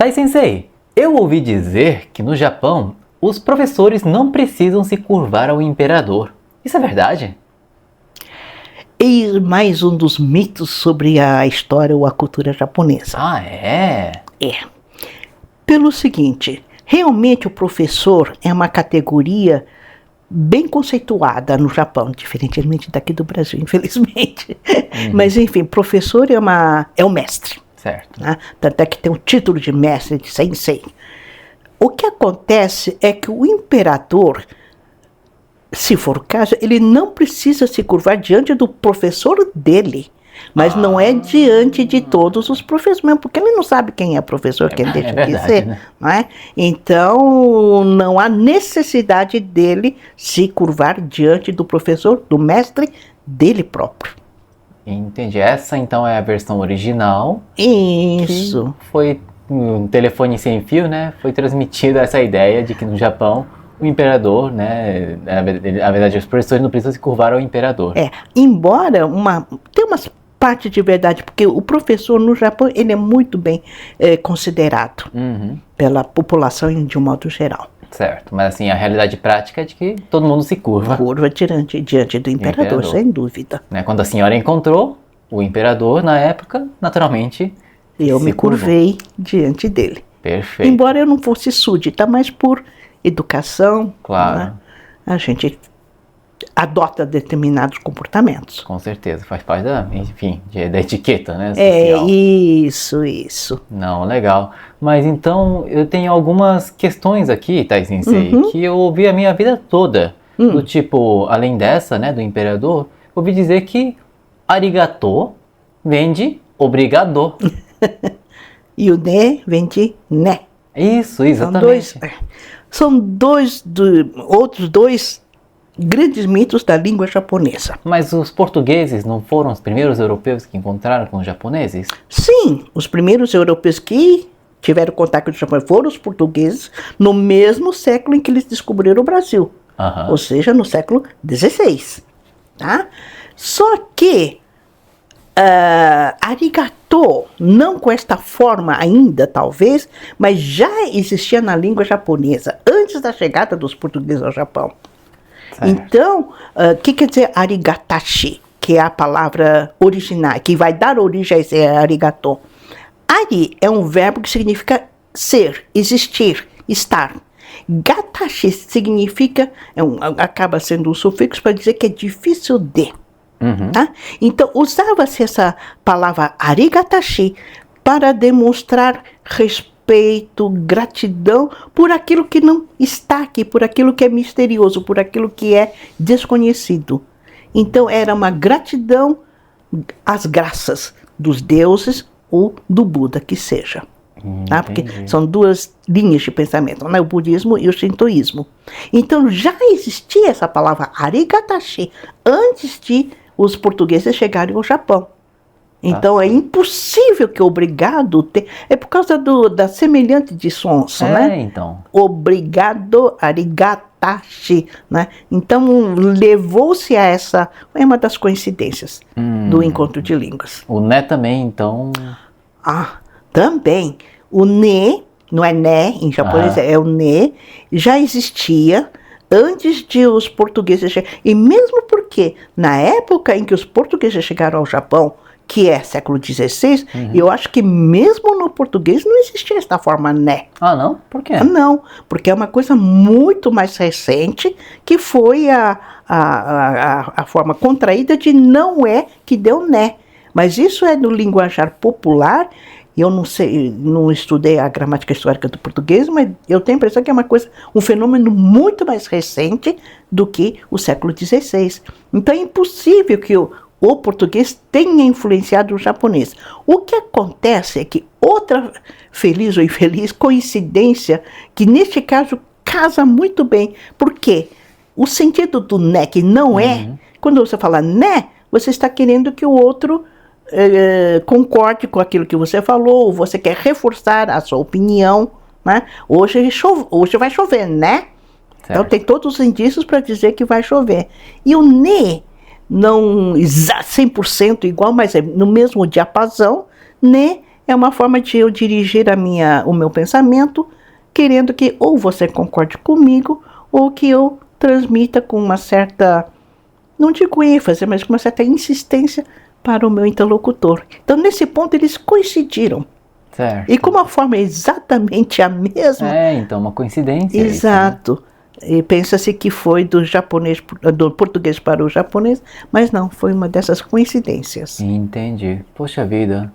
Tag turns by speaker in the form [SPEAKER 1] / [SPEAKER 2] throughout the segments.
[SPEAKER 1] Tai Sensei, eu ouvi dizer que no Japão os professores não precisam se curvar ao imperador. Isso é verdade?
[SPEAKER 2] E mais um dos mitos sobre a história ou a cultura japonesa.
[SPEAKER 1] Ah, é?
[SPEAKER 2] É. Pelo seguinte, realmente o professor é uma categoria bem conceituada no Japão, diferentemente daqui do Brasil, infelizmente. Mas enfim, professor é o mestre.
[SPEAKER 1] Certo.
[SPEAKER 2] Né? Tanto é que tem o título de mestre, de sensei. O que acontece é que o imperador, se for o caso, ele não precisa se curvar diante do professor dele, mas não é diante de todos os professores, mesmo porque ele não sabe quem é professor, quem deixa de ser.
[SPEAKER 1] Né?
[SPEAKER 2] Não é? Então, não há necessidade dele se curvar diante do professor, do mestre dele próprio.
[SPEAKER 1] Entendi. Essa então é a versão original.
[SPEAKER 2] Isso.
[SPEAKER 1] Que foi um telefone sem fio, né? Foi transmitida essa ideia de que no Japão o imperador, né? Na verdade, os professores não precisam se curvar ao imperador.
[SPEAKER 2] Embora tem umas partes de verdade, porque o professor no Japão ele é muito bem considerado pela população de um modo geral.
[SPEAKER 1] Certo, mas assim, a realidade prática é de que todo mundo se curva.
[SPEAKER 2] Curva diante do imperador, sem dúvida.
[SPEAKER 1] Né? Quando a senhora encontrou o imperador, na época, naturalmente,
[SPEAKER 2] eu me curvei diante dele.
[SPEAKER 1] Perfeito.
[SPEAKER 2] Embora eu não fosse súdita, mas por educação,
[SPEAKER 1] claro,
[SPEAKER 2] né, a gente adota determinados comportamentos.
[SPEAKER 1] Com certeza, faz parte da etiqueta, né?
[SPEAKER 2] Social. Isso.
[SPEAKER 1] Não, legal. Mas então, eu tenho algumas questões aqui, Tai Sensei, que eu ouvi a minha vida toda. Do tipo, além dessa, né, do imperador, ouvi dizer que arigato vem de obrigado.
[SPEAKER 2] E o ne vem de né.
[SPEAKER 1] Isso, exatamente.
[SPEAKER 2] São outros dois grandes mitos da língua japonesa.
[SPEAKER 1] Mas os portugueses não foram os primeiros europeus que encontraram com os japoneses?
[SPEAKER 2] Sim, os primeiros europeus que tiveram contato com o Japão foram os portugueses no mesmo século em que eles descobriram o Brasil. Ou seja, no século XVI. Tá? Só que arigato, não com esta forma ainda, talvez, mas já existia na língua japonesa, antes da chegada dos portugueses ao Japão. Certo. Então, o que quer dizer arigatashi, que é a palavra original, que vai dar origem a esse arigato? Ari é um verbo que significa ser, existir, estar. Gatashi significa, acaba sendo um sufixo para dizer que é difícil de. Tá? Então, usava-se essa palavra arigatashi para demonstrar respeito, gratidão por aquilo que não está aqui, por aquilo que é misterioso, por aquilo que é desconhecido. Então, era uma gratidão às graças dos deuses ou do Buda, que seja. Tá? Porque são duas linhas de pensamento, né? O budismo e o shintoísmo. Então, já existia essa palavra arigatashi antes de os portugueses chegarem ao Japão. Então, é impossível que obrigado é por causa da semelhante de sons, né?
[SPEAKER 1] Então.
[SPEAKER 2] Obrigado, arigatashi, né? Então, levou-se a essa, é uma das coincidências do encontro de línguas.
[SPEAKER 1] O né também, então.
[SPEAKER 2] Também. O ne, não é né em japonês, é o ne, já existia antes de os portugueses chegarem. E mesmo porque, na época em que os portugueses chegaram ao Japão, que é século XVI, eu acho que mesmo no português não existia esta forma né.
[SPEAKER 1] Não? Por quê?
[SPEAKER 2] Não, porque é uma coisa muito mais recente, que foi a forma contraída de não é que deu né. Mas isso é no linguajar popular. Eu não sei, não estudei a gramática histórica do português, mas eu tenho a impressão que é um fenômeno muito mais recente do que o século XVI. Então é impossível que o português tenha influenciado o japonês. O que acontece é que outra feliz ou infeliz coincidência, que neste caso casa muito bem, porque o sentido do né, que não é, quando você fala né, você está querendo que o outro concorde com aquilo que você falou, você quer reforçar a sua opinião, né? Hoje vai chover, né? Certo. Então tem todos os indícios para dizer que vai chover. E o ne, não 100% igual, mas é no mesmo diapasão, ne é uma forma de eu dirigir o meu pensamento, querendo que ou você concorde comigo, ou que eu transmita com uma certa, não digo ênfase, mas com uma certa insistência para o meu interlocutor. Então, nesse ponto, eles coincidiram.
[SPEAKER 1] Certo.
[SPEAKER 2] E como a forma é exatamente a mesma...
[SPEAKER 1] Então, uma coincidência.
[SPEAKER 2] Exato.
[SPEAKER 1] Isso, né?
[SPEAKER 2] E pensa-se que foi do português para o japonês, mas não, foi uma dessas coincidências.
[SPEAKER 1] Entendi. Poxa vida.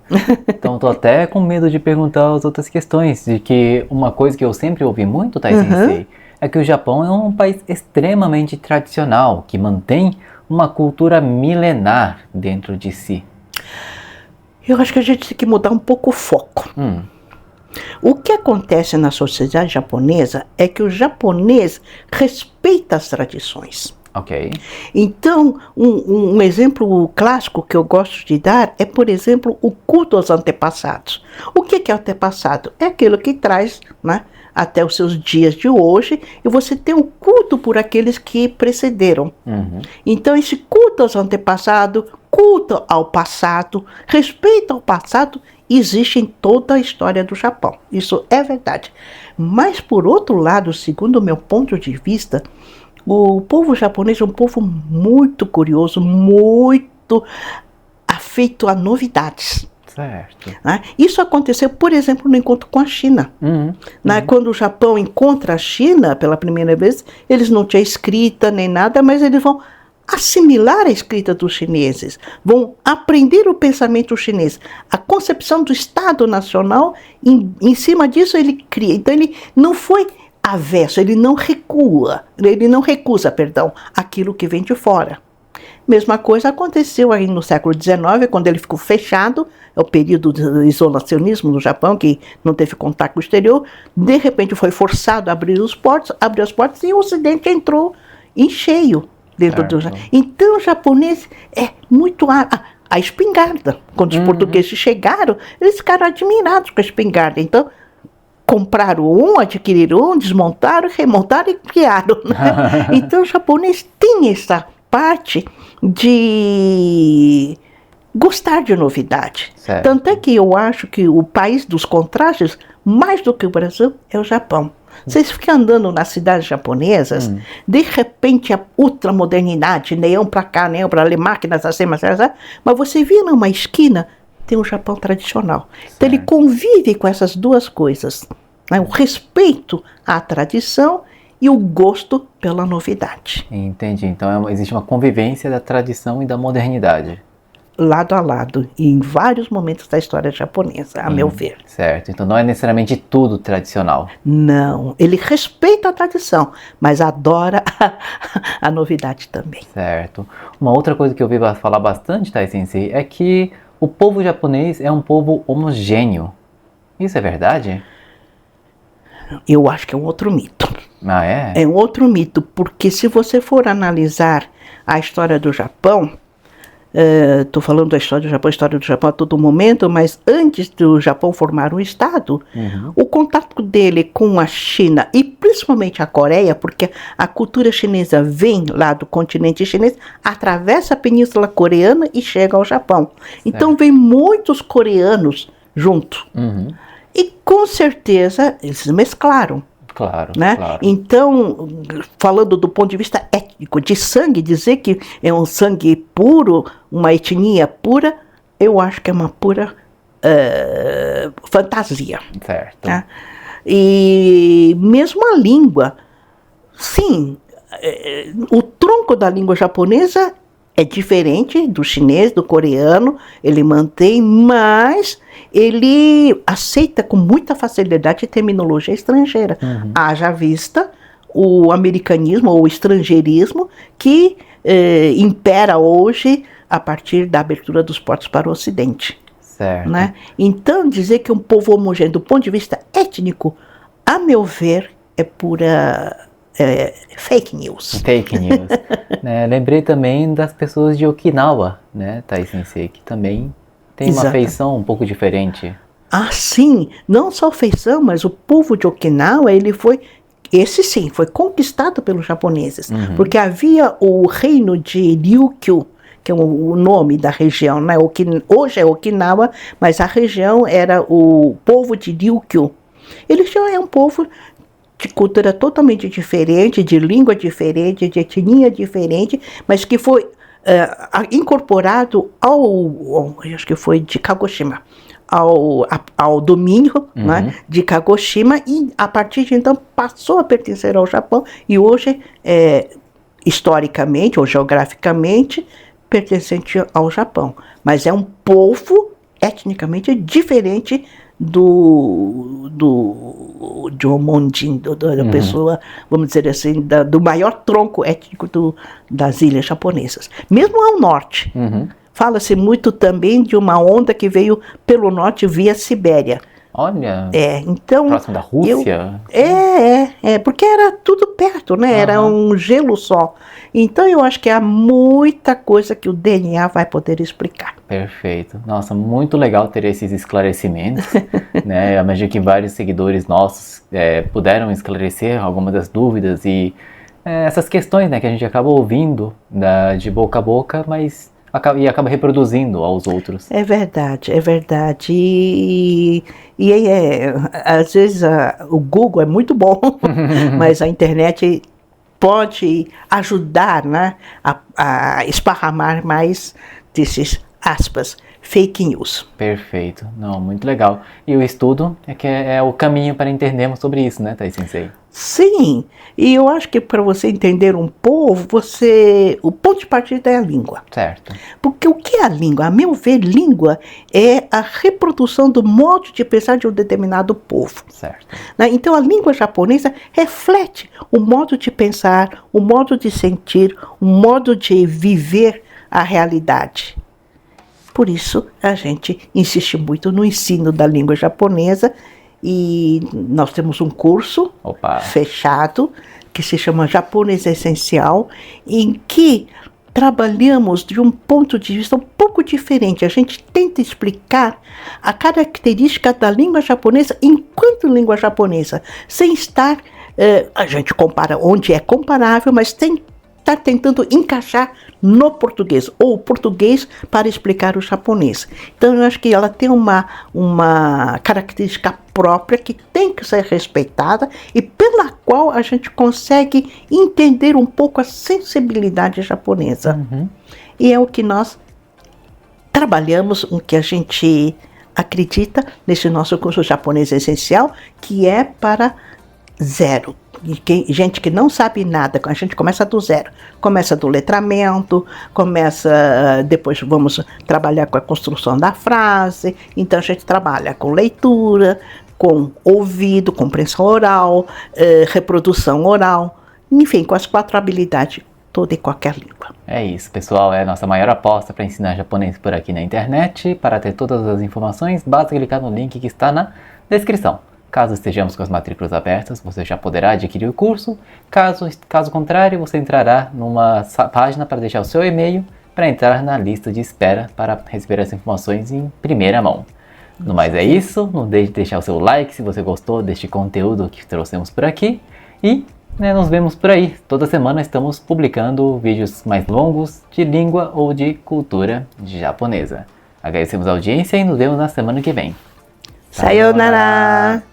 [SPEAKER 1] Então, tô até com medo de perguntar as outras questões, de que uma coisa que eu sempre ouvi muito, Tai Sensei, é que o Japão é um país extremamente tradicional, que mantém uma cultura milenar dentro de si.
[SPEAKER 2] Eu acho que a gente tem que mudar um pouco o foco. O que acontece na sociedade japonesa é que o japonês respeita as tradições.
[SPEAKER 1] Ok.
[SPEAKER 2] Então, um exemplo clássico que eu gosto de dar é, por exemplo, o culto aos antepassados. O que é antepassado? É aquilo que traz, né, até os seus dias de hoje, e você tem um culto por aqueles que precederam. Então, esse culto aos antepassados, culto ao passado, respeito ao passado, existe em toda a história do Japão. Isso é verdade. Mas, por outro lado, segundo o meu ponto de vista, o povo japonês é um povo muito curioso, muito afeito a novidades.
[SPEAKER 1] Certo.
[SPEAKER 2] Né? Isso aconteceu, por exemplo, no encontro com a China. Né? Quando o Japão encontra a China pela primeira vez, eles não tinham escrita nem nada, mas eles vão assimilar a escrita dos chineses, vão aprender o pensamento chinês, a concepção do Estado Nacional, em cima disso ele cria. Então ele não foi avesso, ele não recusa, aquilo que vem de fora. Mesma coisa aconteceu aí no século XIX, quando ele ficou fechado, é o período do isolacionismo no Japão, que não teve contato com o exterior, de repente foi forçado a abrir as portas e o Ocidente entrou em cheio. Então o japonês é muito... A espingarda, quando os portugueses chegaram, eles ficaram admirados com a espingarda. Então, compraram um, adquiriram um, desmontaram, remontaram e criaram. Né? Então o japonês tem essa parte de gostar de novidade.
[SPEAKER 1] Certo.
[SPEAKER 2] Tanto é que eu acho que o país dos contrastes, mais do que o Brasil, é o Japão. Vocês ficam andando nas cidades japonesas, de repente a ultramodernidade, neon para cá, neon para ali, máquinas assim, mas você vê numa esquina, tem o Japão tradicional. Certo. Então ele convive com essas duas coisas, né? O respeito à tradição e o gosto pela novidade.
[SPEAKER 1] Entendi. Então existe uma convivência da tradição e da modernidade.
[SPEAKER 2] Lado a lado, e em vários momentos da história japonesa, a meu ver.
[SPEAKER 1] Certo, então não é necessariamente tudo tradicional.
[SPEAKER 2] Não, ele respeita a tradição, mas adora a novidade também.
[SPEAKER 1] Certo. Uma outra coisa que eu ouvi falar bastante, Tai Sensei, é que o povo japonês é um povo homogêneo. Isso é verdade?
[SPEAKER 2] Eu acho que é um outro mito.
[SPEAKER 1] Ah, é?
[SPEAKER 2] É um outro mito, porque se você for analisar a história do Japão, estou falando da história do Japão a todo momento, mas antes do Japão formar um Estado, o contato dele com a China e principalmente a Coreia, porque a cultura chinesa vem lá do continente chinês, atravessa a Península Coreana e chega ao Japão. Certo. Então vem muitos coreanos junto. E com certeza eles se mesclaram.
[SPEAKER 1] Claro,
[SPEAKER 2] né?
[SPEAKER 1] Claro.
[SPEAKER 2] Então, falando do ponto de vista étnico, de sangue, dizer que é um sangue puro, uma etnia pura, eu acho que é uma pura fantasia.
[SPEAKER 1] Certo.
[SPEAKER 2] Né? E mesmo a língua, sim, o tronco da língua japonesa é diferente do chinês, do coreano, ele mantém, mas ele aceita com muita facilidade terminologia estrangeira. Haja vista o americanismo ou o estrangeirismo que impera hoje a partir da abertura dos portos para o Ocidente.
[SPEAKER 1] Certo.
[SPEAKER 2] Né? Então, dizer que um povo homogêneo do ponto de vista étnico, a meu ver, é pura... fake news.
[SPEAKER 1] Fake news. Né? Lembrei também das pessoas de Okinawa, né, Tai Sensei, que também tem uma feição um pouco diferente.
[SPEAKER 2] Ah, sim. Não só feição, mas o povo de Okinawa, esse sim, foi conquistado pelos japoneses. Porque havia o reino de Ryukyu, que é o nome da região, né? Hoje é Okinawa, mas a região era o povo de Ryukyu. Eles já é um povo de cultura totalmente diferente, de língua diferente, de etnia diferente, mas que foi incorporado acho que foi de Kagoshima, ao domínio, né, de Kagoshima, e a partir de então passou a pertencer ao Japão, e hoje, historicamente ou geograficamente, pertencente ao Japão. Mas é um povo etnicamente diferente de Homondin, da pessoa, vamos dizer assim, do maior tronco étnico das ilhas japonesas. Mesmo ao norte. Fala-se muito também de uma onda que veio pelo norte via Sibéria.
[SPEAKER 1] Olha,
[SPEAKER 2] então,
[SPEAKER 1] próximo da Rússia?
[SPEAKER 2] Porque era tudo perto, né? Era um gelo só. Então eu acho que há muita coisa que o DNA vai poder explicar.
[SPEAKER 1] Perfeito. Nossa, muito legal ter esses esclarecimentos. Né? Eu imagino que vários seguidores nossos puderam esclarecer algumas das dúvidas e essas questões, né, que a gente acaba ouvindo de boca a boca, mas acaba reproduzindo aos outros.
[SPEAKER 2] É verdade, é verdade. E às vezes o Google é muito bom, mas a internet pode ajudar, né, a esparramar mais desses, aspas, fake news.
[SPEAKER 1] Perfeito. Não, muito legal. E o estudo é o caminho para entendermos sobre isso, né, Tai Sensei?
[SPEAKER 2] Sim, e eu acho que para você entender um povo, o ponto de partida é a língua.
[SPEAKER 1] Certo.
[SPEAKER 2] Porque o que é a língua? A meu ver, língua é a reprodução do modo de pensar de um determinado povo.
[SPEAKER 1] Certo.
[SPEAKER 2] Então a língua japonesa reflete o modo de pensar, o modo de sentir, o modo de viver a realidade. Por isso a gente insiste muito no ensino da língua japonesa. E nós temos um curso fechado, que se chama Japonês Essencial, em que trabalhamos de um ponto de vista um pouco diferente. A gente tenta explicar a característica da língua japonesa enquanto língua japonesa, sem estar, a gente compara onde é comparável, mas está tentando encaixar no português, ou o português para explicar o japonês. Então eu acho que ela tem uma característica própria que tem que ser respeitada e pela qual a gente consegue entender um pouco a sensibilidade japonesa. E é o que nós trabalhamos, o que a gente acredita nesse nosso curso Japonês Essencial, que é para zero. Gente que não sabe nada, a gente começa do zero. Começa do letramento, depois vamos trabalhar com a construção da frase, então a gente trabalha com leitura, com ouvido, compreensão oral, reprodução oral, enfim, com as 4 habilidades, toda e qualquer língua.
[SPEAKER 1] É isso, pessoal, é a nossa maior aposta para ensinar japonês por aqui na internet. Para ter todas as informações, basta clicar no link que está na descrição. Caso estejamos com as matrículas abertas, você já poderá adquirir o curso. Caso contrário, você entrará numa página para deixar o seu e-mail para entrar na lista de espera para receber as informações em primeira mão. No mais é isso, não deixe de deixar o seu like se você gostou deste conteúdo que trouxemos por aqui. E nos vemos por aí. Toda semana estamos publicando vídeos mais longos de língua ou de cultura japonesa. Agradecemos a audiência e nos vemos na semana que vem.
[SPEAKER 2] Sayonara!